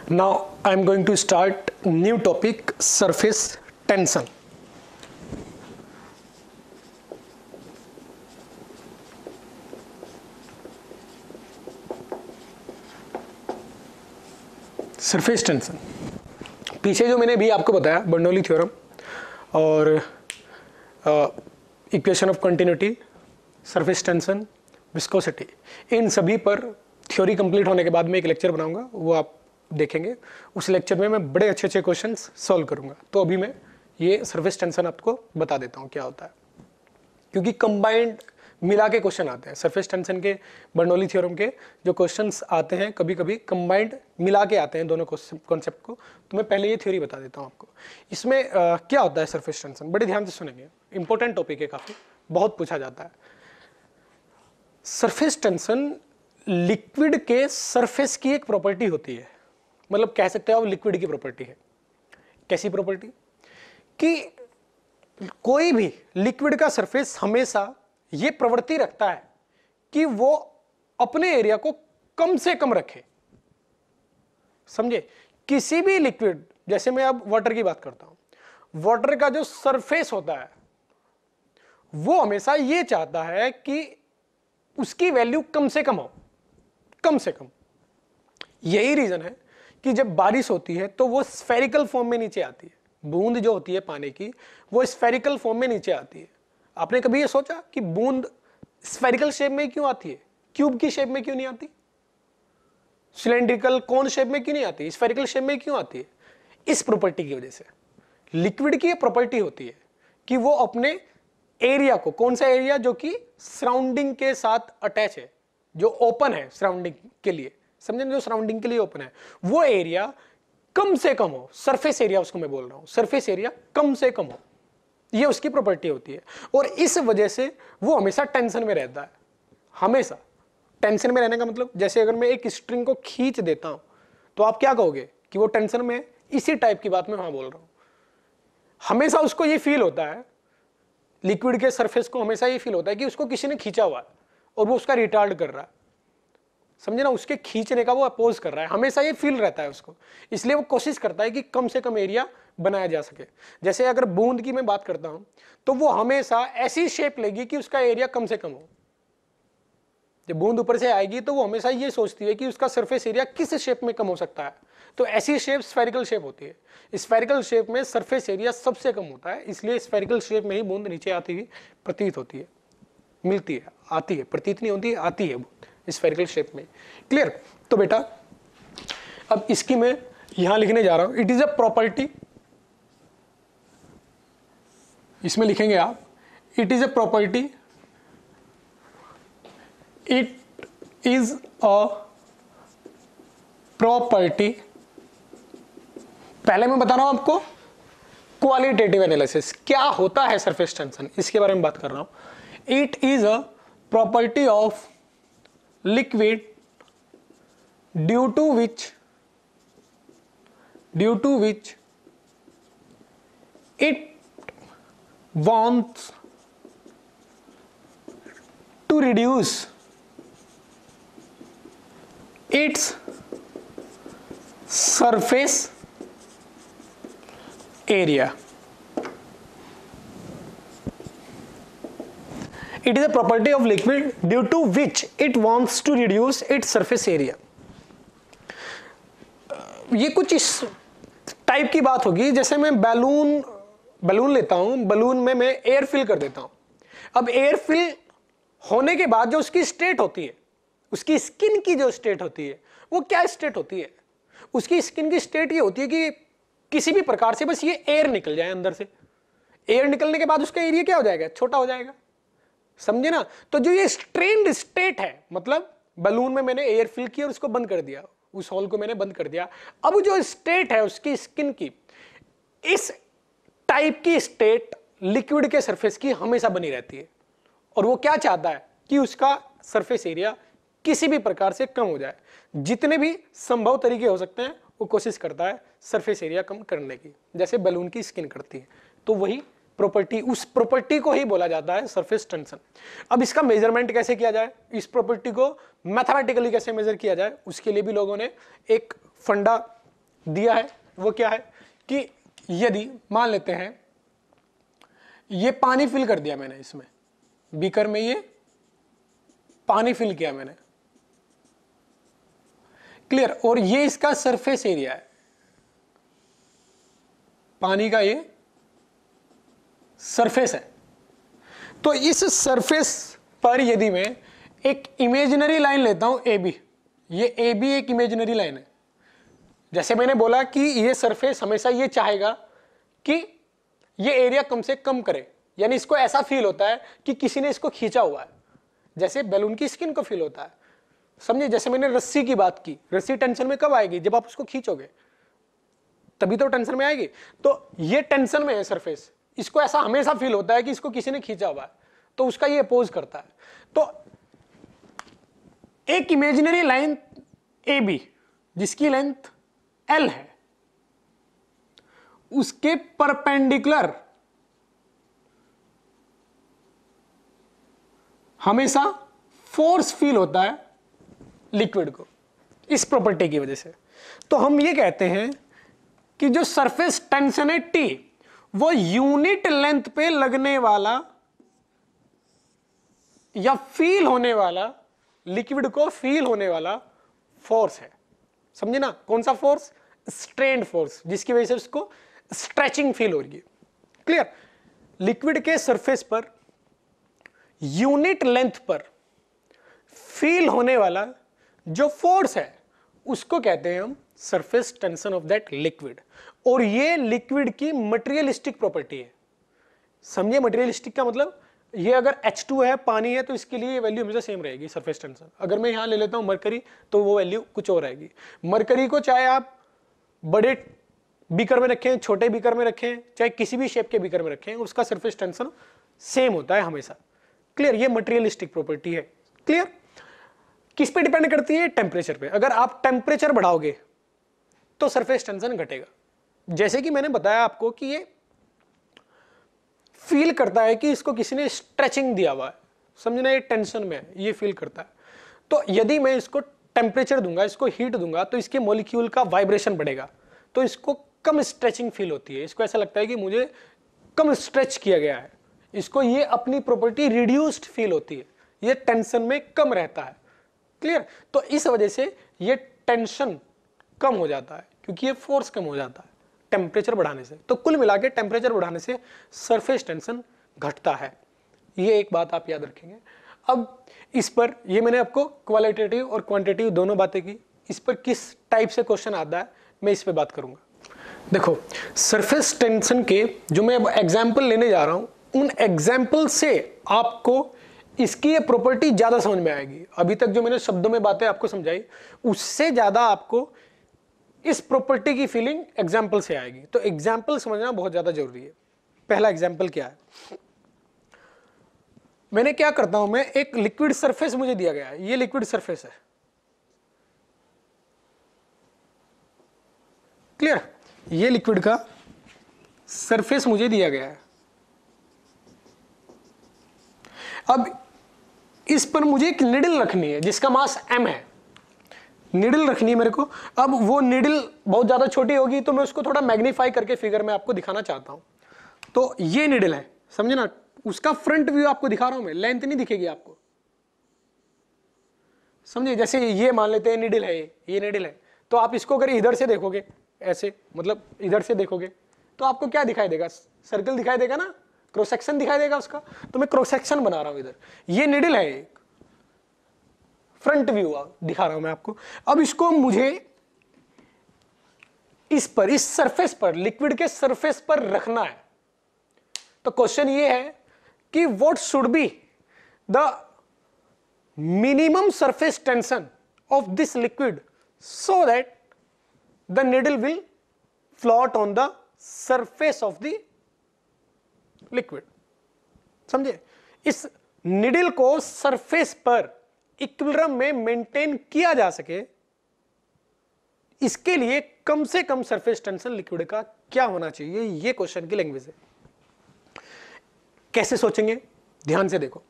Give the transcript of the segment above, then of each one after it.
Now I am going to start new topic, surface tension. Surface tension, पीछे जो मैंने भी आपको बताया बर्नौली थ्योरम और equation of continuity, surface tension, viscosity, इन सभी पर थ्योरी कंप्लीट होने के बाद मैं एक लेक्चर बनाऊंगा, वो आप देखेंगे। उस लेक्चर में मैं बड़े अच्छे अच्छे क्वेश्चंस सॉल्व करूंगा। तो अभी मैं ये सरफेस टेंशन आपको बता देता हूँ क्या होता है, क्योंकि कंबाइंड मिला के क्वेश्चन आते हैं। सरफेस टेंशन के बर्नौली थ्योरम के जो क्वेश्चंस आते हैं कभी कभी कंबाइंड मिला के आते हैं दोनों कॉन्सेप्ट को। तो मैं पहले ये थ्योरी बता देता हूँ आपको। इसमें क्या होता है सरफेस टेंशन, बड़े ध्यान से सुनेंगे, इंपॉर्टेंट टॉपिक है, काफी बहुत पूछा जाता है। सरफेस टेंशन लिक्विड के सरफेस की एक प्रॉपर्टी होती है, मतलब कह सकते हो आप लिक्विड की प्रॉपर्टी है। कैसी प्रॉपर्टी? कि कोई भी लिक्विड का सरफेस हमेशा यह प्रवृत्ति रखता है कि वो अपने एरिया को कम से कम रखे। समझे? किसी भी लिक्विड, जैसे मैं अब वाटर की बात करता हूं, वाटर का जो सरफेस होता है वो हमेशा यह चाहता है कि उसकी वैल्यू कम से कम हो, कम से कम। यही रीजन है कि जब बारिश होती है तो वो स्फेरिकल फॉर्म में नीचे आती है। बूंद जो होती है पानी की वो स्फेरिकल फॉर्म में नीचे आती है। आपने कभी ये सोचा कि बूंद स्फेरिकल शेप में क्यों आती है? क्यूब की शेप में क्यों नहीं आती? सिलेंड्रिकल कोन शेप में क्यों नहीं आती? स्फेरिकल शेप में क्यों आती है? इस प्रॉपर्टी की वजह से। लिक्विड की ये प्रॉपर्टी होती है कि वो अपने एरिया को, कौन सा एरिया जो कि सराउंडिंग के साथ अटैच है, जो ओपन है सराउंडिंग के लिए, समझे, जो सराउंडिंग के लिए ओपन है, वो एरिया कम से कम हो। सरफेस एरिया उसको मैं बोल रहा हूं, सरफेस एरिया कम से कम हो, ये उसकी प्रॉपर्टी होती है। और इस वजह से वो हमेशा टेंशन में रहता है। हमेशा टेंशन में रहने का मतलब, जैसे अगर मैं एक स्ट्रिंग को खींच देता हूं तो आप क्या कहोगे कि वो टेंशन में है। इसी टाइप की बात मैं वहां बोल रहा हूं। हमेशा उसको ये फील होता है, लिक्विड के सरफेस को हमेशा ये फील होता है कि उसको किसी ने खींचा हुआ है और वो उसका रिटार्ड कर रहा है। समझे ना? उसके खींचने का वो अपोज कर रहा है, हमेशा ये फील रहता है उसको। इसलिए वो कोशिश करता है कि कम से कम एरिया बनाया जा सके। जैसे अगर बूंद की मैं बात करता हूं तो वो हमेशा ऐसी शेप लेगी कि उसका एरिया कम से कम हो। जब बूंद ऊपर से आएगी तो वो हमेशा ये सोचती है कि उसका सरफेस एरिया किस शेप में कम हो सकता है। तो ऐसी शेप स्फेरिकल शेप होती है। स्फेरिकल शेप में सरफेस एरिया सबसे कम होता है, इसलिए स्फेरिकल शेप में ही बूंद नीचे आती हुई प्रतीत होती है, मिलती है, आती है, प्रतीत नहीं होती है, आती है बूंद स्फेरिकल शेप में। क्लियर? तो बेटा अब इसकी मैं यहां लिखने जा रहा हूं, इट इज अ प्रॉपर्टी। इसमें लिखेंगे आप, it is a property, it is a property. पहले मैं बता रहा हूं आपको क्वालिटेटिव एनालिसिस, क्या होता है सरफेस टेंशन, इसके बारे में बात कर रहा हूं। It is a property of liquid due to which it wants to reduce its surface area. It is a property of liquid due to which it wants to reduce its surface area. ये कुछ इस type की बात होगी, जैसे मैं balloon लेता हूं, बैलून में मैं एयर फिल कर देता हूं। अब एयर फिल होने के बाद जो उसकी स्टेट होती है, उसकी स्किन की जो स्टेट होती है, वो क्या स्टेट होती है? उसकी स्किन की स्टेट ये होती है कि किसी भी प्रकार से बस ये एयर निकल जाए अंदर से। एयर निकलने के बाद उसका एरिया क्या हो जाएगा? छोटा हो जाएगा। समझे ना? तो जो ये स्ट्रेन्ड स्टेट है, मतलब बैलून में मैंने एयर फिल किया और उसको बंद कर दिया, उस होल को मैंने बंद कर दिया। अब जो स्टेट है उसकी स्किन की, इस टाइप की स्टेट लिक्विड के सरफेस की हमेशा बनी रहती है। और वो क्या चाहता है कि उसका सरफेस एरिया किसी भी प्रकार से कम हो जाए। जितने भी संभव तरीके हो सकते हैं वो कोशिश करता है सरफेस एरिया कम करने की, जैसे बैलून की स्किन करती है। तो वही प्रॉपर्टी, उस प्रॉपर्टी को ही बोला जाता है सरफेस टेंशन। अब इसका मेजरमेंट कैसे किया जाए, इस प्रॉपर्टी को मैथमेटिकली कैसे मेजर किया जाए, उसके लिए भी लोगों ने एक फंडा दिया है वो क्या है कि यदि मान लेते हैं ये पानी फिल कर दिया मैंने, इसमें बीकर में ये पानी फिल किया मैंने, क्लियर, और ये इसका सरफेस एरिया है, पानी का ये सरफेस है। तो इस सरफेस पर यदि मैं एक इमेजिनरी लाइन लेता हूं ए बी, ये ए बी एक इमेजिनरी लाइन है। जैसे मैंने बोला कि ये सरफेस हमेशा ये चाहेगा कि ये एरिया कम से कम करे, यानी इसको ऐसा फील होता है कि किसी ने इसको खींचा हुआ है, जैसे बैलून की स्किन को फील होता है, समझे। जैसे मैंने रस्सी की बात की, रस्सी टेंशन में कब आएगी, जब आप उसको खींचोगे तभी तो टेंशन में आएगी। तो ये टेंशन में है सरफेस, इसको ऐसा हमेशा फील होता है कि इसको किसी ने खींचा हुआ है, तो उसका ये अपोज करता है। तो एक इमेजिनरी लाइन ए बी जिसकी लेंथ एल है, उसके परपेंडिकुलर हमेशा फोर्स फील होता है लिक्विड को, इस प्रॉपर्टी की वजह से। तो हम ये कहते हैं कि जो सरफेस टेंशन है टी, वो यूनिट लेंथ पे लगने वाला या फील होने वाला, लिक्विड को फील होने वाला फोर्स है, समझे ना। कौन सा फोर्स, स्ट्रेन फोर्स, जिसकी वजह से उसको स्ट्रेचिंग फील हो रही है, क्लियर। लिक्विड के सरफेस पर यूनिट लेंथ पर फील होने वाला जो फोर्स है उसको कहते हैं हम surface tension of that liquid. और ये लिक्विड की मटेरियलिस्टिक प्रॉपर्टी है, समझिए। मटेरियलिस्टिक का मतलब ये अगर H2 है, पानी है, तो इसके लिए वैल्यू हमेशा सेम रहेगी सरफेस टेंशन। अगर मैं यहां ले लेता हूं मरकरी, तो वो वैल्यू कुछ और आएगी। मरकरी को चाहे आप बड़े बीकर में रखें, छोटे बीकर में रखें, चाहे किसी भी शेप के बीकर में रखें, उसका सरफेस टेंशन सेम होता है हमेशा, क्लियर। ये मटेरियलिस्टिक प्रॉपर्टी है, क्लियर। किस पे डिपेंड करती है, टेम्परेचर पे। अगर आप टेम्परेचर बढ़ाओगे तो सरफेस टेंशन घटेगा। जैसे कि मैंने बताया आपको कि ये फील करता है कि इसको किसी ने स्ट्रेचिंग दिया हुआ है, समझना, ये टेंशन में है, ये फील करता है। तो यदि मैं इसको टेम्परेचर दूंगा, इसको हीट दूंगा, तो इसके मॉलिक्यूल का वाइब्रेशन बढ़ेगा, तो इसको कम स्ट्रेचिंग फील होती है, इसको ऐसा लगता है कि मुझे कम स्ट्रेच किया गया है, इसको ये अपनी प्रॉपर्टी रिड्यूस्ड फील होती है, ये टेंशन में कम रहता है, क्लियर। तो इस वजह से ये टेंशन कम हो जाता है, क्योंकि ये फोर्स कम हो जाता है टेम्परेचर बढ़ाने से। तो कुल मिला के टेम्परेचर बढ़ाने से सरफेस टेंशन घटता है, ये एक बात आप याद रखेंगे। अब इस पर, ये मैंने आपको क्वालिटेटिव और क्वांटिटेटिव दोनों बातें की, इस पर किस टाइप से क्वेश्चन आता है मैं इस पे बात करूंगा। देखो, सरफेस टेंशन के जो मैं अब एग्जाम्पल लेने जा रहा हूं, उन एग्जाम्पल से आपको इसकी ये प्रॉपर्टी ज्यादा समझ में आएगी। अभी तक जो मैंने शब्दों में बातें आपको समझाई, उससे ज्यादा आपको इस प्रॉपर्टी की फीलिंग एग्जाम्पल से आएगी। तो एग्जाम्पल समझना बहुत ज्यादा जरूरी है। पहला एग्जाम्पल क्या है, मैंने क्या करता हूं, मैं एक लिक्विड सरफेस मुझे दिया गया है, ये लिक्विड सरफेस है, क्लियर। ये लिक्विड का सरफेस मुझे दिया गया है। अब इस पर मुझे एक निडल रखनी है जिसका मास m है, निडल रखनी है मेरे को। अब वो निडल बहुत ज्यादा छोटी होगी, तो मैं उसको थोड़ा मैग्नीफाई करके फिगर में आपको दिखाना चाहता हूं। तो ये निडल है, समझे ना, उसका फ्रंट व्यू आपको दिखा रहा हूं मैं, लेंथ नहीं दिखेगी आपको, समझे। जैसे ये मान लेते हैं निडल है, ये निडल है, तो आप इसको अगर इधर से देखोगे, ऐसे मतलब इधर से देखोगे, तो आपको क्या दिखाई देगा, सर्कल दिखाई देगा ना, क्रॉस सेक्शन दिखाई देगा उसका। तो मैं क्रॉस सेक्शन बना रहा हूं इधर, ये निडल है, एक फ्रंट व्यू दिखा रहा हूं मैं आपको। अब इसको मुझे इस पर, इस सरफेस पर, लिक्विड के सरफेस पर रखना है। तो क्वेश्चन ये है कि what should be the minimum surface tension of this liquid so that the needle will float on the surface of the liquid, समझे। इस निडल को सरफेस पर इक्विलिब्रियम में मेंटेन किया जा सके, इसके लिए कम से कम सरफेस टेंशन लिक्विड का क्या होना चाहिए, ये क्वेश्चन की लैंग्वेज है। कैसे सोचेंगे, ध्यान से देखो।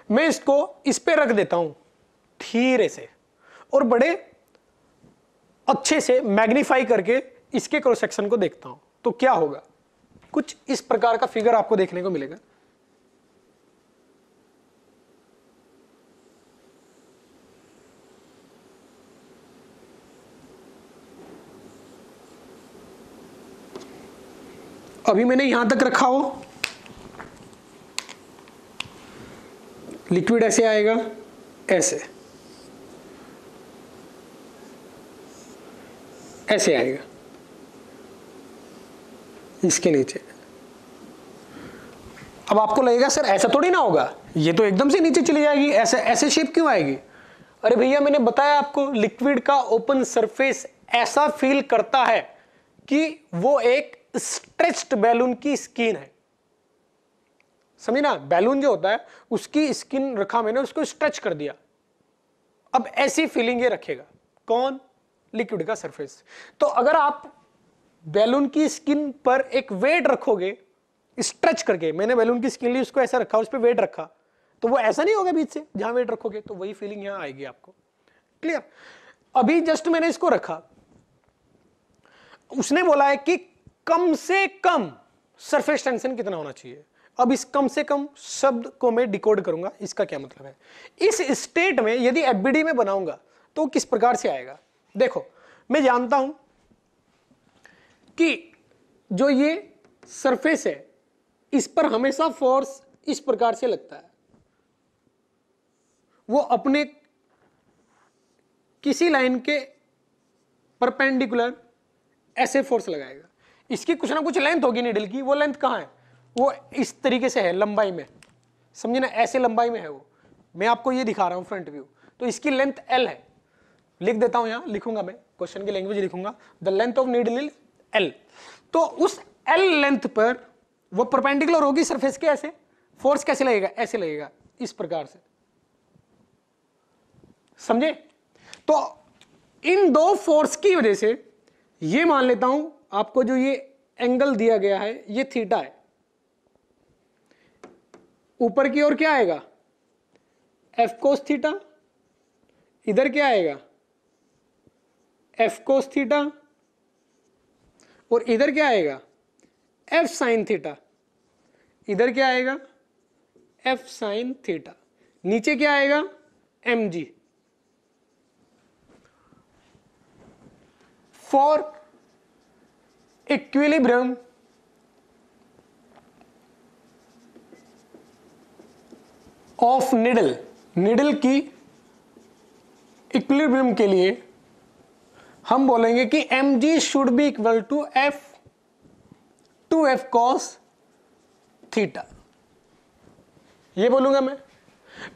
मैं इसको इस पे रख देता हूं धीरे से, और बड़े अच्छे से मैग्नीफाई करके इसके क्रॉस सेक्शन को देखता हूं तो क्या होगा, कुछ इस प्रकार का फिगर आपको देखने को मिलेगा। अभी मैंने यहां तक रखा हो, लिक्विड ऐसे आएगा, ऐसे ऐसे आएगा इसके नीचे। अब आपको लगेगा सर ऐसा थोड़ी ना होगा, ये तो एकदम से नीचे चली जाएगी, ऐसे ऐसे शेप क्यों आएगी? अरे भैया मैंने बताया आपको, लिक्विड का ओपन सरफेस ऐसा फील करता है कि वो एक स्ट्रेच्ड बैलून की स्किन है। समझे ना, बैलून जो होता है उसकी स्किन रखा मैंने, उसको स्ट्रेच कर दिया। अब ऐसी फीलिंग ये रखेगा कौन? लिक्विड का सरफेस। तो अगर आप बैलून की स्किन पर एक वेट रखोगे स्ट्रेच करके, मैंने बैलून की स्किन ली, उसको ऐसा रखा, उस पर वेट रखा, तो वो ऐसा नहीं होगा बीच से, जहां वेट रखोगे तो वही फीलिंग यहां आएगी आपको। क्लियर? अभी जस्ट मैंने इसको रखा, उसने बोला है कि कम से कम सरफेस टेंशन कितना होना चाहिए। अब इस कम से कम शब्द को मैं डिकोड करूंगा, इसका क्या मतलब है। इस स्टेट में यदि एफबीडी में बनाऊंगा तो किस प्रकार से आएगा। देखो मैं जानता हूं कि जो ये सरफेस है इस पर हमेशा फोर्स इस प्रकार से लगता है, वो अपने किसी लाइन के परपेंडिकुलर ऐसे फोर्स लगाएगा। इसकी कुछ ना कुछ लेंथ होगी नीडल की, वो लेंथ कहां है? वो इस तरीके से है लंबाई में, समझे ना, ऐसे लंबाई में है वो। मैं आपको ये दिखा रहा हूं फ्रंट व्यू, तो इसकी लेंथ L है, लिख देता हूं, यहां लिखूंगा मैं, क्वेश्चन की लैंग्वेज लिखूंगा, the length of needle is L। तो उस L लेंथ पर वो परपेंडिकुलर होगी सरफेस के, ऐसे फोर्स कैसे लगेगा? ऐसे लगेगा, इस प्रकार से, समझे? तो इन दो फोर्स की वजह से ये मान लेता हूं आपको, जो ये एंगल दिया गया है ये थीटा है, ऊपर की ओर क्या आएगा? एफ कोस थीटा, इधर क्या आएगा? एफ कोस थीटा, और इधर क्या आएगा? एफ साइन थीटा, इधर क्या आएगा? एफ साइन थीटा, नीचे क्या आएगा? M G. For equilibrium of needle, needle की इक्विलिब्रियम के लिए हम बोलेंगे कि mg should be equal to F two F cos theta, ये बोलूंगा मैं।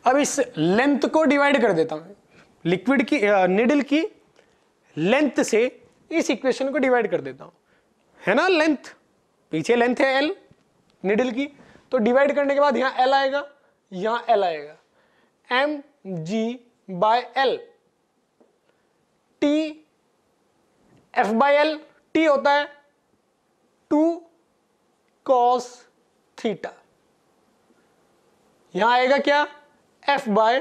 अब इस लेंथ को डिवाइड कर देता हूं, लिक्विड की निडल की लेंथ से इस इक्वेशन को डिवाइड कर देता हूं, है ना, लेंथ, पीछे लेंथ है L निडल की, तो डिवाइड करने के बाद यहां L आएगा, यहां L आएगा, mg by L, t f by L, t होता है 2 cos थीटा, यहां आएगा क्या? f बाय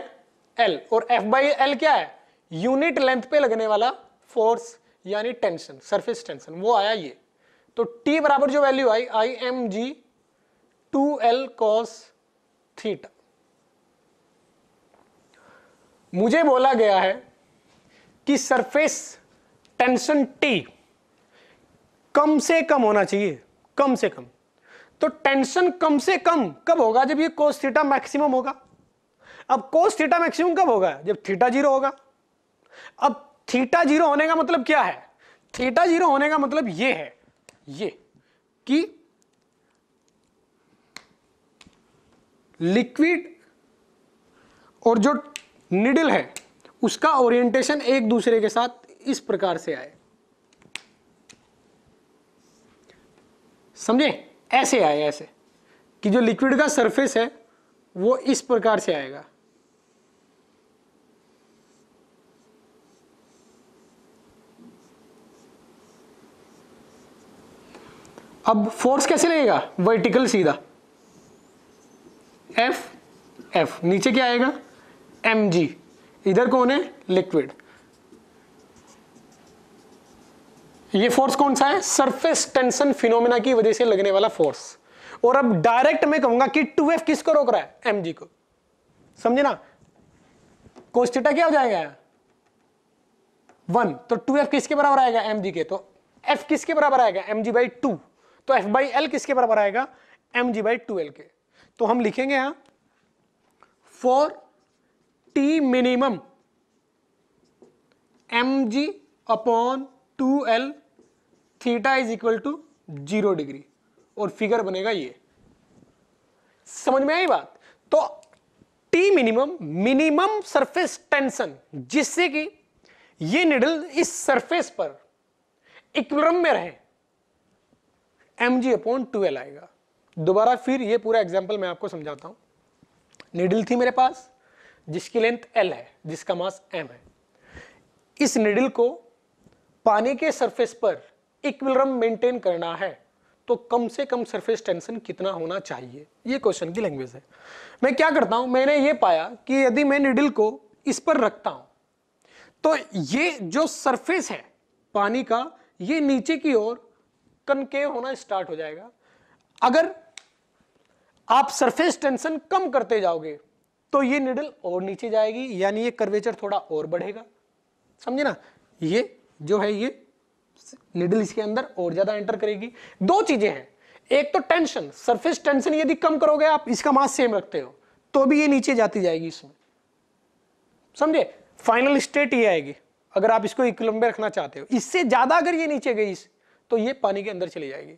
L, और f बाय L क्या है? यूनिट लेंथ पे लगने वाला फोर्स यानी टेंशन, सरफेस टेंशन, वो आया ये। तो t बराबर जो वैल्यू आई, आई M G 2L cos theta. मुझे बोला गया है कि सरफेस टेंशन T कम से कम होना चाहिए, कम से कम। तो टेंशन कम से कम कब होगा? जब ये cos थीटा मैक्सिमम होगा। अब cos थीटा मैक्सिमम कब होगा? जब थीटा 0 होगा। अब थीटा 0 होने का मतलब क्या है? थीटा 0 होने का मतलब ये है, ये कि लिक्विड और जो निडल है उसका ओरिएंटेशन एक दूसरे के साथ इस प्रकार से आए, समझे? ऐसे आए, ऐसे कि जो लिक्विड का सरफेस है वो इस प्रकार से आएगा। अब फोर्स कैसे लगेगा? वर्टिकल सीधा, एफ, नीचे क्या आएगा? mg, इधर कौन है? लिक्विड। ये फोर्स कौन सा है? सरफेस टेंशन फिनोमेना की वजह से लगने वाला फोर्स। और अब डायरेक्ट मैं कहूंगा कि 2F किसको रोक रहा है? mg को। समझे ना? cos थीटा क्या हो जाएगा? 1। तो 2F किसके बराबर आएगा? mg के। तो F किसके बराबर आएगा? mg/2। तो F/L किसके बराबर आएगा? mg/2L के। तो हम लिखेंगे यहां for T minimum mg/2L theta is equal to 0 degree. और फिगर बनेगा ये। समझ में आई बात? तो T मिनिमम सरफेस टेंशन, जिससे कि ये निडल इस सरफेस पर इक्विलिब्रियम में रहे, mg/2L आएगा। दोबारा फिर ये पूरा एग्जांपल मैं आपको समझाता हूं। निडल थी मेरे पास जिसकी लेंथ L है, जिसका मास m है। इस निडल को पानी के सरफेस पर इक्विलिब्रियम मेंटेन करना है, तो कम से कम सरफेस टेंशन कितना होना चाहिए? ये क्वेश्चन की लैंग्वेज है। मैं क्या करता हूं, मैंने ये पाया कि यदि मैं निडल को इस पर रखता हूं तो ये जो सरफेस है पानी का, ये नीचे की ओर कनकेव होना स्टार्ट हो जाएगा। अगर आप सरफेस टेंशन कम करते जाओगे तो ये निडल और नीचे जाएगी, यानी ये कर्वेचर थोड़ा और बढ़ेगा। समझे ना? ये जो है ये निडल इसके अंदर और ज्यादा एंटर करेगी। दो चीजें हैं, एक तो टेंशन, सरफेस टेंशन यदि कम करोगे आप, इसका मास सेम रखते हो, तो भी ये नीचे जाती जाएगी इसमें। समझे? फाइनल स्टेट ये आएगी अगर आप इसको इक्विलिब्रियम में रखना चाहते हो। इससे ज्यादा अगर ये नीचे गई तो ये पानी के अंदर चली जाएगी।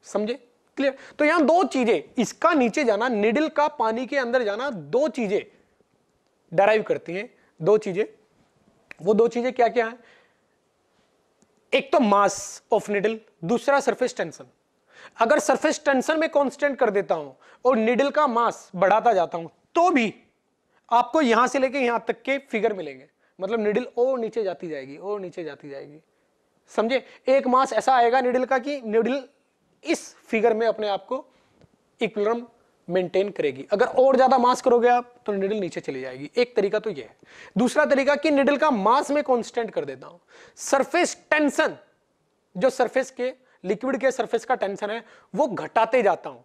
समझे? क्लियर? तो यहां दो चीजें, इसका नीचे जाना, निडल का पानी के अंदर जाना, दो चीजें डराइव करती हैं। दो चीजें, वो दो चीजें क्या क्या है? एक तो मास ऑफ निडल, दूसरा सरफेस टेंशन। अगर सरफेस टेंशन में कांस्टेंट कर देता हूं और निडल का मास बढ़ाता जाता हूं, तो भी आपको यहां से लेके यहां तक के फिगर मिलेंगे। मतलब निडल और नीचे जाती जाएगी, और नीचे जाती जाएगी। समझे? एक मास ऐसा आएगा निडल का कि निडल इस फिगर में अपने आप को इक्विलिब्रियम मेंटेन करेगी। अगर और ज्यादा मास करोगे आप तो निडल नीचे चली जाएगी। एक तरीका तो यह है। दूसरा तरीका कि निडल का मास में कांस्टेंट कर देता हूं, सरफेस टेंशन, जो सरफेस के लिक्विड के सरफेस का टेंशन है, वो घटाते जाता हूं।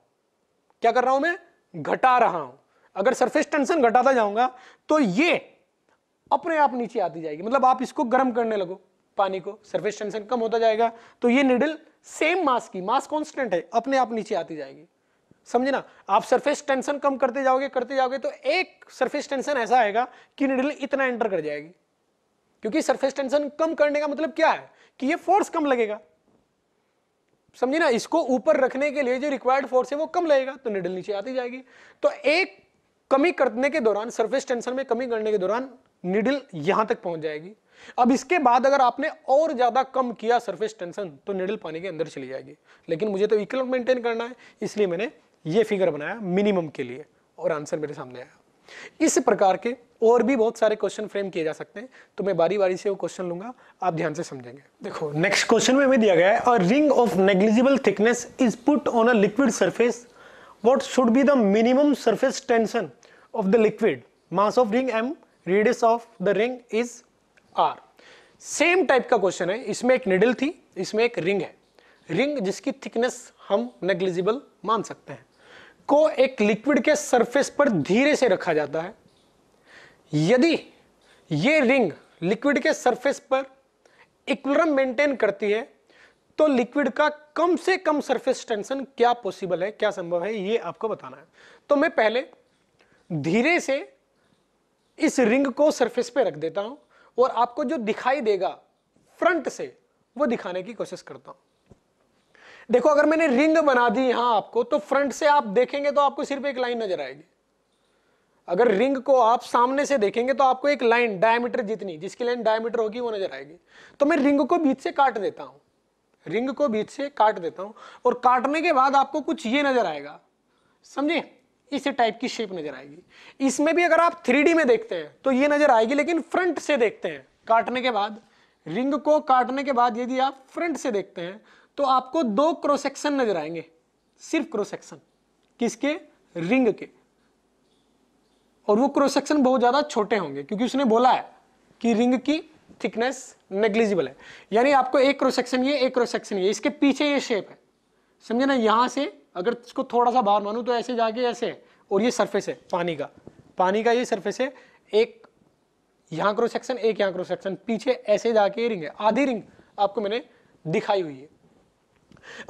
क्या कर रहा हूं मैं? घटा रहा हूं। अगर सरफेस टेंशन घटाता जाऊंगा तो ये अपने आप नीचे आती जाएगी। मतलब आप इसको गर्म करने लगो पानी को, सरफेस टेंशन कम होता जाएगा, तो ये निडल सेम मास की, मास कांस्टेंट है, अपने आप नीचे आती जाएगी। समझे ना? आप सरफेस टेंशन कम करते जाओगे तो एक सरफेस टेंशन ऐसा आएगा कि निडल इतना एंटर कर जाएगी। क्योंकि सरफेस टेंशन कम करने का मतलब क्या है? कि ये फोर्स कम लगेगा। समझे ना? इसको ऊपर रखने के लिए जो रिक्वायर्ड फोर्स है वो कम लगेगा, तो निडल नीचे आती जाएगी। तो एक कमी करने के दौरान, सरफेस टेंशन में कमी करने के दौरान निडल यहां तक पहुंच जाएगी। अब इसके बाद अगर आपने और ज्यादा कम किया सरफेस टेंशन, तो निडल पानी के अंदर चली जाएगी। लेकिन मुझे तो इक्विलिब्रियम मेंटेन करना है, इसलिए मैंने ये फिगर बनाया मिनिमम के लिए, और आंसर मेरे सामने आया। इस प्रकार के और भी बहुत सारे क्वेश्चन फ्रेम किए जा सकते हैं, तो मैं बारी बारी से वो क्वेश्चन लूंगा, आप ध्यान से समझेंगे। देखो नेक्स्ट क्वेश्चन में हमें दिया गया है, a ring of negligible thickness is put on a liquid surface, what should be the minimum surface tension of the liquid, mass of ring m, radius of the ring is r। Same type का question है। इसमें एक needle थी, इसमें एक ring है। Ring जिसकी thickness हम नेग्लिजिबल मान सकते हैं, को एक लिक्विड के सरफेस पर धीरे से रखा जाता है। यदि ये रिंग लिक्विड के सरफेस पर इक्विलिब्रियम मेंटेन करती है, तो लिक्विड का कम से कम सरफेस टेंशन क्या पॉसिबल है, क्या संभव है, ये आपको बताना है। तो मैं पहले धीरे से इस रिंग को सरफेस पे रख देता हूं और आपको जो दिखाई देगा फ्रंट से वो दिखाने की कोशिश करता हूं। देखो अगर मैंने रिंग बना दी यहां आपको, तो फ्रंट से आप देखेंगे तो आपको सिर्फ एक लाइन नजर आएगी। अगर रिंग को आप सामने से देखेंगे तो आपको एक लाइन डायमीटर जितनी, जिसकी लाइन डायमीटर होगी वो नजर आएगी। तो मैं रिंग को बीच से काट देता हूं, रिंग को बीच से काट देता हूं, और काटने के बाद आपको कुछ ये नजर आएगा। समझे? इस टाइप की शेप नजर आएगी। इसमें भी अगर आप 3D में देखते हैं तो ये नजर आएगी, लेकिन फ्रंट से देखते हैं काटने के बाद, रिंग को काटने के बाद यदि आप फ्रंट से देखते हैं तो आपको दो क्रॉस सेक्शन नजर आएंगे, सिर्फ क्रॉस सेक्शन। किसके? रिंग के। और वो क्रॉस सेक्शन बहुत ज्यादा छोटे होंगे, क्योंकि उसने बोला है कि रिंग की थिकनेस नेग्लिजिबल है, यानी आपको एक क्रॉस सेक्शन ये, एक क्रॉस सेक्शन ये, इसके पीछे ये शेप है, समझे ना। यहां से अगर इसको थोड़ा सा बाहर मानूं तो ऐसे जाके ऐसे है, और ये सरफेस है पानी का ये सरफेस है, एक यहां क्रॉस सेक्शन, एक यहां क्रॉस सेक्शन, पीछे ऐसे जाके रिंग है, आधी रिंग आपको मैंने दिखाई हुई है।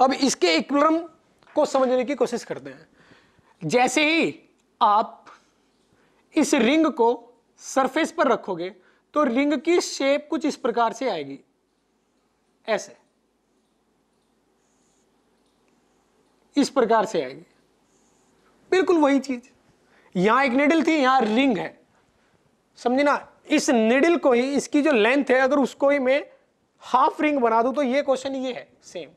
अब इसके इक्विलिब्रियम को समझने की कोशिश करते हैं। जैसे ही आप इस रिंग को सरफेस पर रखोगे तो रिंग की शेप कुछ इस प्रकार से आएगी, ऐसे इस प्रकार से आएगी, बिल्कुल वही चीज। यहां एक निडल थी, यहां रिंग है, समझे ना। इस निडल को ही, इसकी जो लेंथ है, अगर उसको ही मैं हाफ रिंग बना दूं तो ये क्वेश्चन ये है सेम,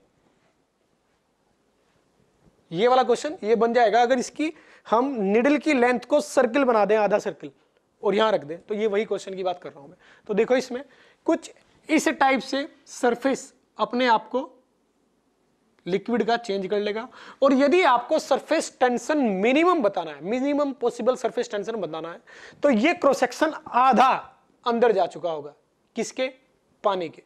ये वाला क्वेश्चन ये बन जाएगा। अगर इसकी हम निडल की लेंथ को सर्कल बना दें, आधा सर्कल, और यहां रख दें, तो ये वही क्वेश्चन की बात कर रहा हूं मैं। तो देखो इसमें कुछ इस टाइप से सरफेस अपने आप को लिक्विड का चेंज कर लेगा। और यदि आपको सरफेस टेंशन मिनिमम बताना है, मिनिमम पॉसिबल सरफेस टेंशन बताना है, तो ये क्रॉस सेक्शन आधा अंदर जा चुका होगा, किसके? पानी के,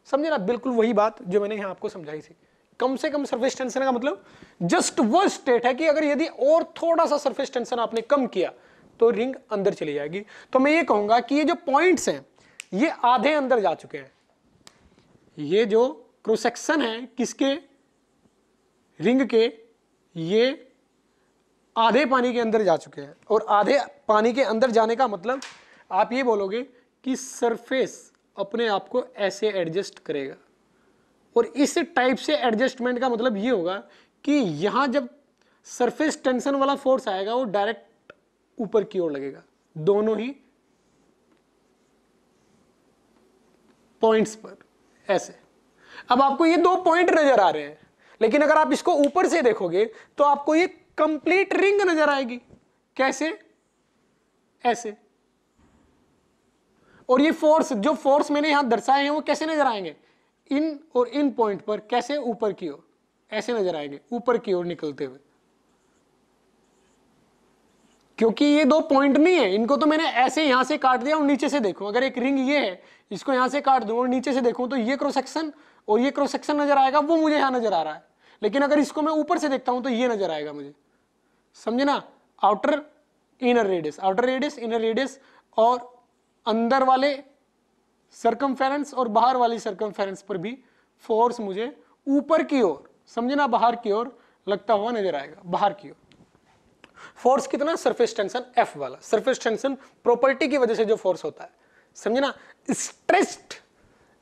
समझे ना। बिल्कुल वही बात जो मैंने यहां आपको समझाई थी। कम से कम सरफेस टेंशन का मतलब जस्ट वो स्टेट है कि अगर यदि और थोड़ा सा सरफेस टेंशन आपने कम किया तो रिंग अंदर चली जाएगी। तो मैं ये कहूंगा कि ये जो पॉइंट्स हैं ये आधे अंदर जा चुके हैं। ये जो क्रॉस सेक्शन है किसके? रिंग के, ये आधे पानी के अंदर जा चुके हैं। और आधे पानी के अंदर जाने का मतलब आप ये बोलोगे कि सरफेस अपने आप को ऐसे एडजस्ट करेगा। और इस टाइप से एडजस्टमेंट का मतलब ये होगा कि यहां जब सरफेस टेंशन वाला फोर्स आएगा वो डायरेक्ट ऊपर की ओर लगेगा, दोनों ही पॉइंट्स पर ऐसे। अब आपको ये दो पॉइंट नजर आ रहे हैं, लेकिन अगर आप इसको ऊपर से देखोगे तो आपको ये कंप्लीट रिंग नजर आएगी। कैसे? ऐसे। और ये फोर्स, जो फोर्स मैंने यहां दर्शाए हैं वो कैसे नजर आएंगे? इन और इन पॉइंट पर कैसे? ऊपर की ओर ऐसे नजर आएंगे, ऊपर की ओर निकलते हुए। क्योंकि ये दो पॉइंट नहीं है, इनको तो मैंने ऐसे यहां से काट दिया और नीचे से देखूं। अगर एक रिंग ये है, इसको यहां से काट दूं और नीचे से देखूं तो ये क्रॉस सेक्शन और ये क्रॉस सेक्शन नजर आएगा, वो मुझे यहां नजर आ रहा है। लेकिन अगर इसको मैं ऊपर से देखता हूं तो ये नजर आएगा मुझे, समझे ना। Outer inner radius, outer radius, inner radius, और अंदर वाले सर्कमफेरेंस और बाहर वाली सर्कमफेरेंस पर भी फोर्स मुझे ऊपर की ओर, समझे ना, बाहर की ओर लगता हुआ नजर आएगा। बाहर की ओर फोर्स कितना? सरफेस टेंशन F वाला। सरफेस टेंशन प्रॉपर्टी की वजह से जो फोर्स होता है, समझे ना। स्ट्रेस्ड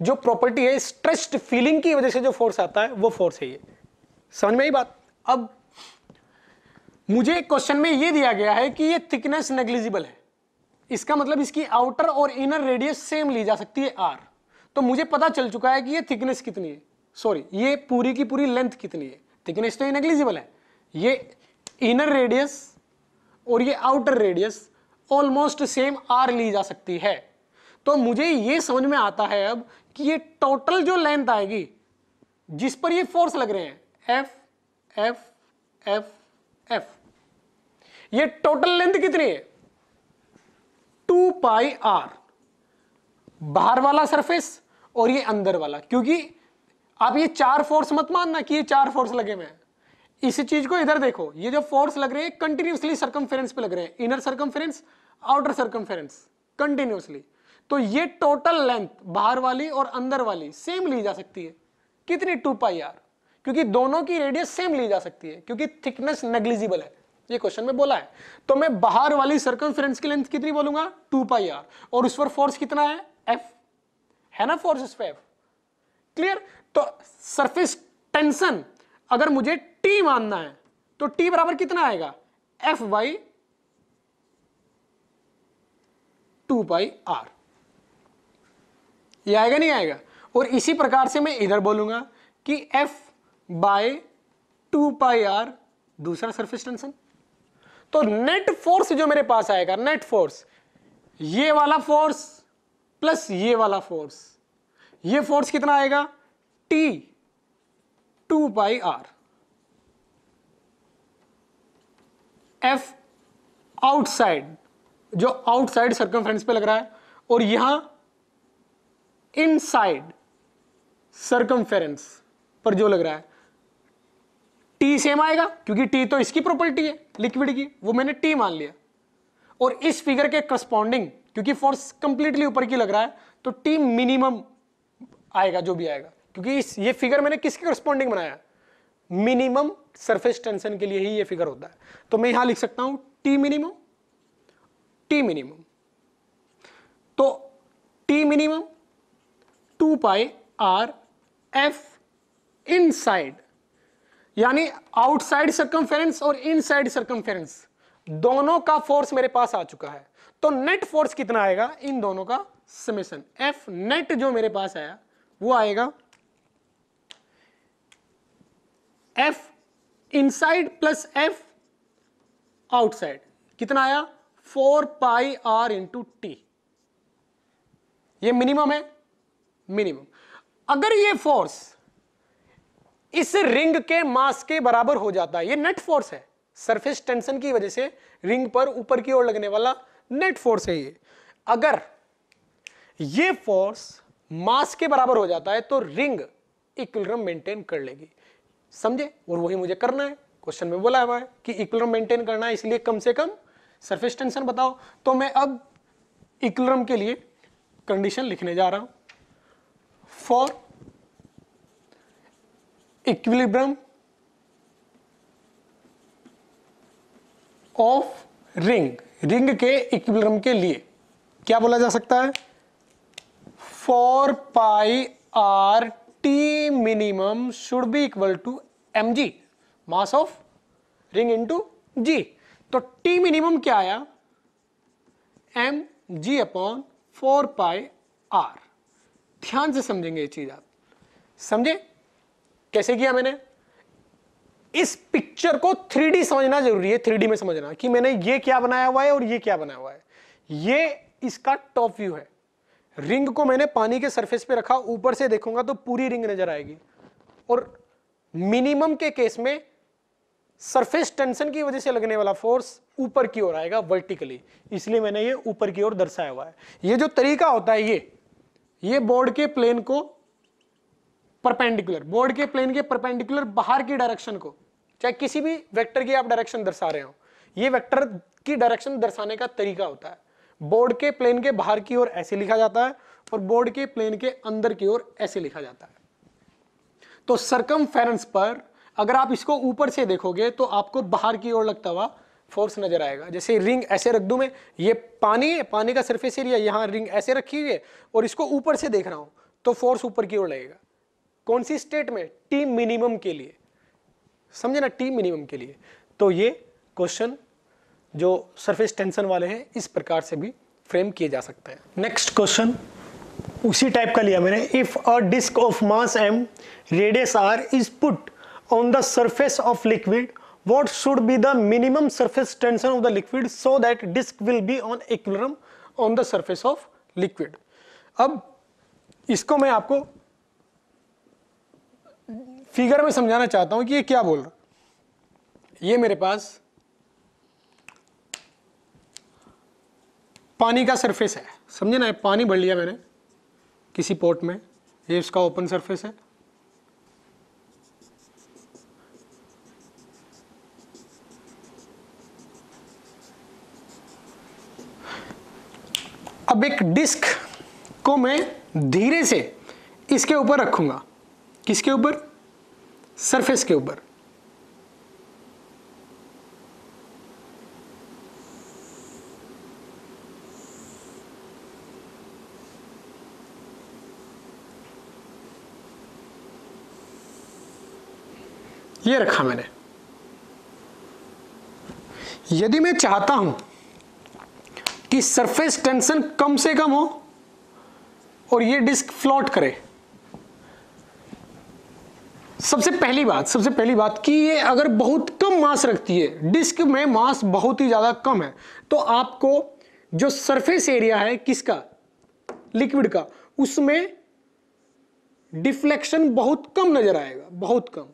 जो प्रॉपर्टी है, स्ट्रेस्ड फीलिंग की वजह से जो फोर्स आता है वो फोर्स है ये। समझ में आई बात? अब मुझे क्वेश्चन में ये दिया गया है कि ये थिकनेस नेग्लिजिबल है, इसका मतलब इसकी आउटर और इनर रेडियस सेम ली जा सकती है R। तो मुझे पता चल चुका है कि ये थिकनेस कितनी है, सॉरी ये पूरी की पूरी लेंथ कितनी है। थिकनेस तो नेग्लिजिबल है, ये इनर रेडियस और ये outer radius almost same R ली जा सकती है। तो मुझे ये समझ में आता है अब कि ये टोटल जो लेंथ आएगी जिस पर ये फोर्स लग रहे हैं, F F F F, ये टोटल लेंथ कितनी है? 2 पाई R, बाहर वाला सरफेस और ये अंदर वाला। क्योंकि आप ये चार फोर्स मत मानना कि ये चार फोर्स लगे हुए हैं। इस चीज को इधर देखो, ये जो फोर्स लग रहे हैं कंटिन्यूसली सर्कमफेरेंस पे लग रहे हैं, inner circumference, outer circumference, continuously. तो ये टोटल लेंथ बाहर वाली और अंदर वाली सेम ली जा सकती है। कितनी? 2 पाई R, क्योंकि दोनों की रेडियस सेम ली जा सकती है, क्योंकि थिकनेस नेग्लिजिबल है, ये क्वेश्चन में बोला है। तो मैं बाहर वाली सर्कमफेरेंस की लेंथ कितनी बोलूंगा? 2 पाई R, और उस पर फोर्स कितना है? F है ना, फोर्स इस पे F। क्लियर? तो सरफेस टेंशन अगर मुझे T मानना है तो T बराबर कितना आएगा? F by 2 pi R। ये आएगा नहीं आएगा? और इसी प्रकार से मैं इधर बोलूंगा कि F बाय 2 पाई R दूसरा सरफेस टेंशन। तो नेट फोर्स जो मेरे पास आएगा, नेट फोर्स, ये वाला फोर्स प्लस ये वाला फोर्स, ये फोर्स कितना आएगा? T 2 पाई R। F आउटसाइड, जो आउटसाइड सर्कमफ्रेंस पे लग रहा है, और यहां इनसाइड सर्कमफेरेंस पर जो लग रहा है, टी सेम आएगा क्योंकि टी तो इसकी प्रॉपर्टी है लिक्विड की, वो मैंने टी मान लिया। और इस फिगर के करस्पॉन्डिंग, क्योंकि फोर्स कंप्लीटली ऊपर की लग रहा है, तो टी मिनिमम आएगा जो भी आएगा, क्योंकि ये फिगर मैंने किसके करस्पॉन्डिंग बनाया, मिनिमम सरफेस टेंशन के लिए ही ये फिगर होता है। तो मैं यहां लिख सकता हूं टी मिनिमम, टी मिनिमम, तो टी मिनिमम 2 पाई आर एफ इनसाइड, यानी आउटसाइड सर्कमफेरेंस और इनसाइड सर्कमफेरेंस दोनों का फोर्स मेरे पास आ चुका है। तो नेट फोर्स कितना आएगा इन दोनों का समेशन, एफ नेट जो मेरे पास आया वो आएगा F inside plus F outside, कितना आया 4 पाई आर इंटू टी। ये मिनिमम है, मिनिमम। अगर ये फोर्स इस रिंग के मास के बराबर हो जाता है, ये नेट फोर्स है, सरफेस टेंशन की वजह से रिंग पर ऊपर की ओर लगने वाला नेट फोर्स है ये। अगर ये फोर्स मास के बराबर हो जाता है तो रिंग इक्विलिब्रियम मेंटेन कर लेगी, समझे? और वही मुझे करना है, क्वेश्चन में बोला हुआ है कि इक्विलिब्रियम मेंटेन करना है, इसलिए कम से कम सरफेस टेंशन बताओ। तो मैं अब इक्विलिब्रियम के लिए कंडीशन लिखने जा रहा हूं, for equilibrium of ring, ring के इक्विलिब्रियम के लिए क्या बोला जा सकता है, 4 pi R T minimum should be equal to M G, mass of ring into G. तो टी मिनिमम क्या आया, M G upon 4 pi R. ध्यान से समझेंगे ये चीज, आप समझे कैसे किया मैंने? इस पिक्चर को 3D समझना जरूरी है, 3D में समझना कि मैंने ये क्या बनाया हुआ है और ये क्या बनाया हुआ है। ये इसका टॉप व्यू है, रिंग को मैंने पानी के सरफेस पे रखा, ऊपर से देखूंगा तो पूरी रिंग नजर आएगी। और मिनिमम के केस में सरफेस टेंशन की वजह से लगने वाला फोर्स ऊपर की ओर आएगा वर्टिकली, इसलिए मैंने ये ऊपर की ओर दर्शाया हुआ है। ये जो तरीका होता है, ये बोर्ड के प्लेन को परपेंडिकुलर, बोर्ड के प्लेन के परपेंडिकुलर बाहर की डायरेक्शन को, चाहे किसी भी वेक्टर की आप डायरेक्शन दर्शा रहे हो, ये वेक्टर की डायरेक्शन दर्शाने का तरीका होता है। बोर्ड के प्लेन के बाहर की ओर ऐसे लिखा जाता है और बोर्ड के प्लेन के अंदर की ओर ऐसे लिखा जाता है। तो सरकमफेरेंस पर अगर आप इसको ऊपर से देखोगे तो आपको बाहर की ओर लगता हुआ फोर्स नजर आएगा। जैसे रिंग ऐसे रख दूं मैं, ये पानी है, पानी का सरफेस एरिया, यहां रिंग ऐसे रखी हुई है और इसको ऊपर से देख रहा हूं तो फोर्स ऊपर की ओर लगेगा। कौन सी स्टेट में? टी मिनिमम के लिए, समझे ना, टी मिनिमम के लिए। तो ये क्वेश्चन जो सरफेस टेंशन वाले हैं इस प्रकार से भी फ्रेम किए जा सकते हैं। नेक्स्ट क्वेश्चन उसी टाइप का लिया मैंने। If a disc of mass m radius r is put on the surface of liquid, what should be the minimum surface tension of the liquid so that disk will be on equilibrium on the surface of liquid। अब इसको मैं आपको figure में समझाना चाहता हूं कि ये क्या बोल रहा। ये मेरे पास पानी का सरफेस है, समझे ना, पानी भर लिया मैंने किसी पॉट में, ये इसका ओपन सरफेस है। अब एक डिस्क को मैं धीरे से इसके ऊपर रखूंगा, किसके ऊपर? सरफेस के ऊपर। ये रखा मैंने। यदि मैं चाहता हूं कि सरफेस टेंशन कम से कम हो और ये डिस्क फ्लोट करे, सबसे पहली बात कि ये अगर बहुत कम मास रखती है, डिस्क में मास बहुत ही ज्यादा कम है, तो आपको जो सरफेस एरिया है किसका? लिक्विड का, उसमें डिफ्लेक्शन बहुत कम नजर आएगा, बहुत कम,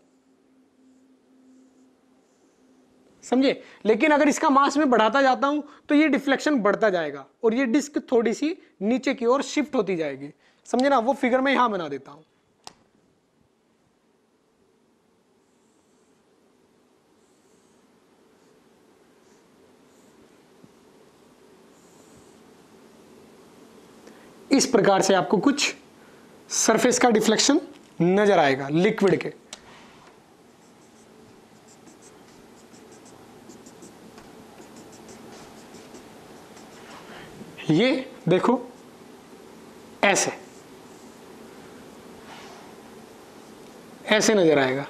समझे? लेकिन अगर इसका मास में बढ़ाता जाता हूं तो ये डिफ्लेक्शन बढ़ता जाएगा और ये डिस्क थोड़ी सी नीचे की ओर शिफ्ट होती जाएगी। समझे ना, वो फिगर मैं यहां बना देता हूं। इस प्रकार से आपको कुछ सरफेस का डिफ्लेक्शन नजर आएगा लिक्विड के। ये देखो ऐसे ऐसे नजर आएगा,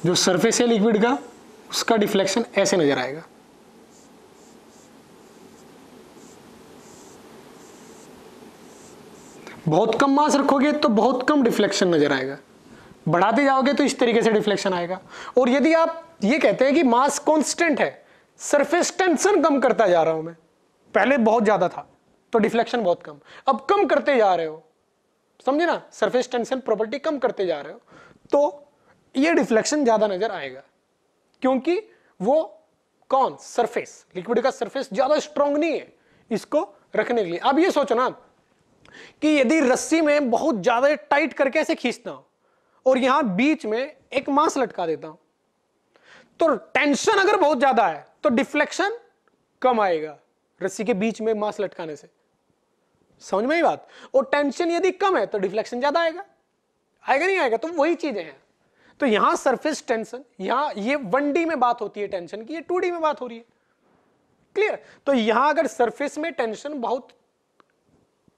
जो सरफेस है लिक्विड का उसका डिफ्लेक्शन ऐसे नजर आएगा। बहुत कम मास रखोगे तो बहुत कम डिफ्लेक्शन नजर आएगा, बढ़ाते जाओगे तो इस तरीके से डिफ्लेक्शन आएगा। और यदि आप ये कहते हैं कि मास कांस्टेंट है, सरफेस टेंशन कम करता जा रहा हूं मैं, पहले बहुत ज्यादा था तो डिफ्लेक्शन बहुत कम, अब कम करते जा रहे हो, समझे ना, सरफेस टेंशन प्रॉपर्टी कम करते जा रहे हो, तो ये डिफ्लेक्शन ज्यादा नजर आएगा, क्योंकि वो कौन, सरफेस, लिक्विड का सरफेस ज्यादा स्ट्रांग नहीं है इसको रखने के लिए। अब ये सोचो ना कि यदि रस्सी में बहुत ज्यादा टाइट करके ऐसे खींचता हूं और यहां बीच में एक मास लटका देता हूं, तो टेंशन अगर बहुत ज्यादा है तो डिफ्लेक्शन कम आएगा रस्सी के बीच में मास लटकाने से, समझ में ही बात। और टेंशन यदि कम है तो डिफ्लेक्शन ज्यादा आएगा, आएगा नहीं आएगा, तो वही चीजें हैं। तो यहां सरफेस टेंशन, यहां ये 1D में बात होती है टेंशन की, ये 2D में बात हो रही है, क्लियर। तो यहां अगर सरफेस में टेंशन बहुत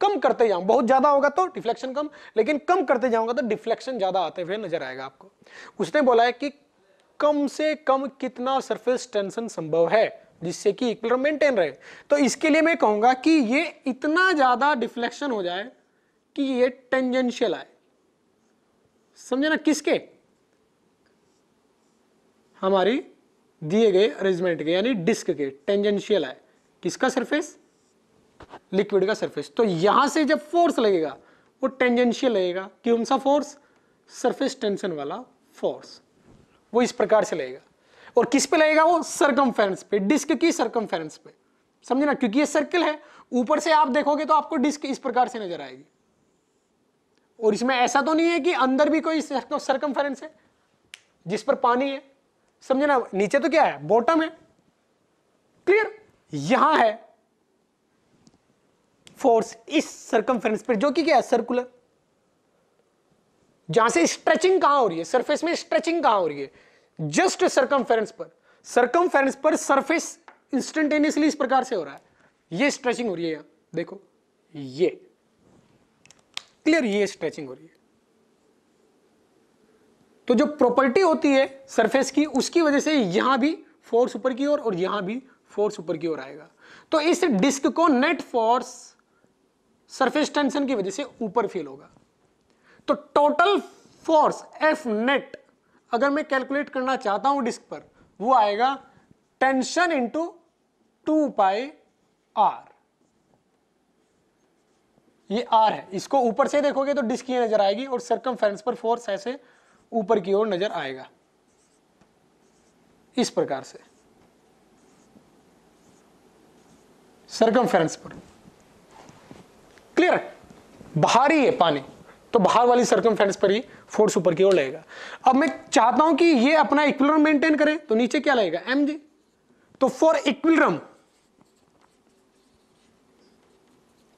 कम करते जाऊं, बहुत ज्यादा होगा तो डिफ्लेक्शन कम, लेकिन कम करते जाऊंगा तो डिफ्लेक्शन ज्यादा आते हुए नजर आएगा आपको। उसने बोला है कि कम से कम कितना सरफेस टेंशन संभव है जिससे कि इक्विलिब्रियम मेंटेन रहे। तो इसके लिए मैं कहूंगा कि ये इतना ज्यादा डिफ्लेक्शन हो जाए कि ये टेंजेंशियल आए, समझे ना, किसके, हमारी दिए गए अरेंजमेंट के, यानी डिस्क के टेंजेंशियल आए, किसका सरफेस, लिक्विड का सरफेस। तो यहां से जब फोर्स लगेगा वो टेंजेंशियल लगेगा, कौन सा फोर्स, सरफेस टेंशन वाला फोर्स, वो इस प्रकार से लगेगा। और किस पे लगेगा, वो सरकमफेरेंस पे, डिस्क की सरकमफेरेंस पे, समझे ना, क्योंकि ये सर्कल है, ऊपर से आप देखोगे तो आपको डिस्क इस प्रकार से नजर आएगी। और इसमें ऐसा तो नहीं है कि अंदर भी कोई सरकमफेरेंस है जिस पर पानी है, समझे ना, नीचे तो क्या है, बॉटम है, क्लियर। यहां है फोर्स इस सरकमफेरेंस पर, जो कि क्या है, सर्कुलर, जहां से स्ट्रेचिंग कहां हो रही है, सरफेस में स्ट्रेचिंग कहां हो रही है, जस्ट सरकमफेरेंस पर। सरकमफेरेंस पर सरफेस इंस्टेंटेनियसली इस प्रकार से हो रहा है, ये स्ट्रेचिंग हो रही है, यहां देखो, ये क्लियर, ये स्ट्रेचिंग हो रही है। तो जो प्रॉपर्टी होती है सरफेस की, उसकी वजह से यहां भी फोर्स ऊपर की ओर और यहां भी फोर्स ऊपर की ओर आएगा। तो इस डिस्क को नेट फोर्स सरफेस टेंशन की वजह से ऊपर फील होगा। तो टोटल फोर्स एफ नेट अगर मैं कैलकुलेट करना चाहता हूं डिस्क पर, वो आएगा टेंशन इंटू 2πr, ये r है, इसको ऊपर से देखोगे तो डिस्क ये नजर आएगी और सरकमफेरेंस पर फोर्स ऐसे ऊपर की ओर नजर आएगा इस प्रकार से, सरकमफेरेंस पर, क्लियर। बाहर ही है पानी तो बाहर वाली सरकमफेरेंस पर ही फोर्स ऊपर की ओर लगेगा। अब मैं चाहता हूं कि ये अपना इक्विलिब्रियम मेंटेन करे, तो नीचे क्या लगेगा, mg। तो फॉर इक्विलिब्रियम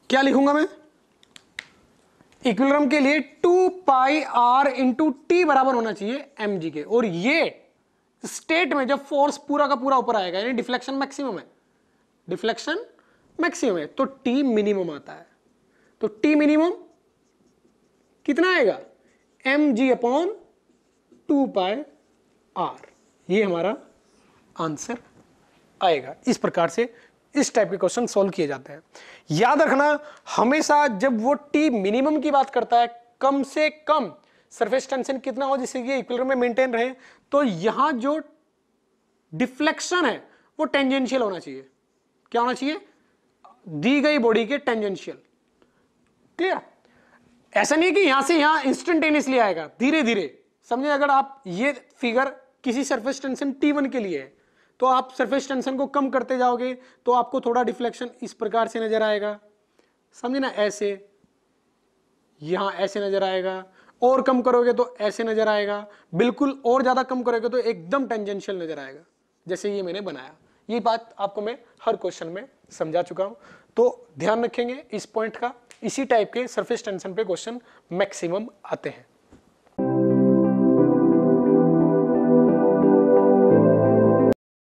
क्या लिखूंगा मैं, इक्विलिब्रियम के लिए 2πr इंटू टी बराबर होना चाहिए mg के। और ये स्टेट में जब फोर्स पूरा का पूरा ऊपर आएगा, यानी डिफ्लेक्शन मैक्सिमम है, डिफ्लेक्शन मैक्सिमम है, तो टी मिनिमम आता है। तो टी मिनिमम कितना आएगा, mg अपॉन 2πr, ये हमारा आंसर आएगा। इस प्रकार से इस टाइप के क्वेश्चन सॉल्व किए जाते हैं। याद रखना, हमेशा जब वो टी मिनिमम की बात करता है, कम से कम सरफेस टेंशन कितना हो जिससे कि इक्विलिब्रियम में मेंटेन रहे, तो यहां जो डिफ्लेक्शन है वो टेंजेंशियल होना चाहिए। क्या होना चाहिए, दी गई बॉडी के टेंजेंशियल, क्लियर। ऐसा नहीं कि यहां से यहां इंस्टेंटेनियसली आएगा, धीरे धीरे, समझे। अगर आप ये फिगर किसी सरफेस टेंशन T1 के लिए है, तो आप सरफेस टेंशन को कम करते जाओगे तो आपको थोड़ा डिफ्लेक्शन इस प्रकार से नजर आएगा, समझे ना, ऐसे यहां ऐसे नजर आएगा, और कम करोगे तो ऐसे नजर आएगा, बिल्कुल और ज्यादा कम करोगे तो एकदम टेंजेंशियल नजर आएगा, जैसे ये मैंने बनाया। ये बात आपको मैं हर क्वेश्चन में समझा चुका हूं, तो ध्यान रखेंगे इस पॉइंट का। इसी टाइप के सरफेस टेंशन पे क्वेश्चन मैक्सिमम आते हैं।